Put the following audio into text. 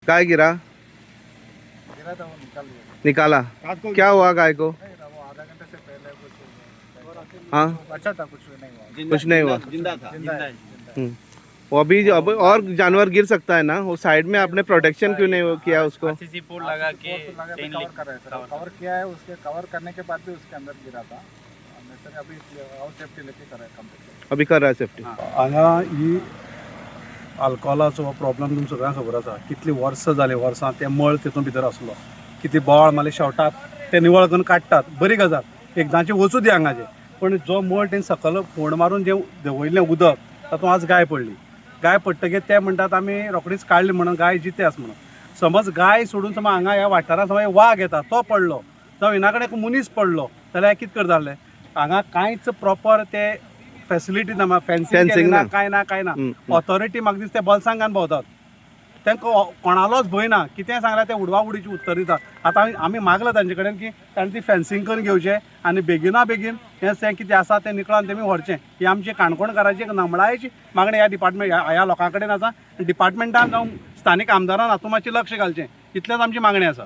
काय गिरा? गिरा था, वो निकाला? निकाल क्या हुआ गाय को? नहीं था, वो आधा घंटे से पहले कुछ हाँ, अच्छा था, कुछ नहीं हुआ। कुछ नहीं हुआ। जिंदा था। जिंदा है। वो अभी अब और जानवर गिर सकता है ना, वो साइड में आपने प्रोटेक्शन क्यों नहीं किया उसको? आरसीसी पोल लगा के चेन कवर कर रहे हैं सर, कवर किया है, उसके कवर करने के बाद भी उसके अंदर गिरा था। सर अभी और सेफ्टी लेके कर रहे हैं कंप्लीट। अभी कर रहा है सेफ्टी। हांगा ही अल्कोहोलाचो प्रॉब्लम तुमकां सगळ्यांक खबर आसा, कितलीं वर्सां जालीं, वर्सां ते मळ तितून भितर आसलो, कितें बोवाळ मारले शेवटात ते निवळ करून काडटात, बरी गजाल, एकदांचें वचूं दी हांगाचें, पण जो मळ तेणी सकयल फोंड मारून जें देंवयल्लें उदक तातूंत आज गाय पडली, गाय पडटकीर ते म्हणटात आमी रोखडीच काडली म्हणून, गाय जिते आसा म्हणून. समज गाय सोडून समज हांगा ह्या वाठारांत समज वाघ येता, तो पडलो जावं हिना कडेन एक मनीस पडलो जाल्यार कितें करताले? हांगा कांयच प्रॉपर ते फॅसिलिटी ना, फेन्सिंग ना, कांय ना, कांय ना. ऑथॉरिटी म्हाका दिसता बलसांगान भोंवतात, तांकां कोणालोच भंय ना, कितेंय सांगल्यार ते उडवा उडीची उत्तर दितात. आतां आमी मागलां तांचे कडेन की तांणी ती फेन्सिंग करून घेवचें आनी बेगिना बेगीन हें कितें आसा तें निकळोन तेमी व्हरचें, ही आमची काणकोणकाराची एक नमळायेची मागणी ह्या डिपार्टमेंट ह्या लोकां कडेन आसा. डिपार्टमेंटान जावं स्थानीक आमदारान हातूंत मातशें लक्ष घालचें, इतलेंच आमची मागणी आसा.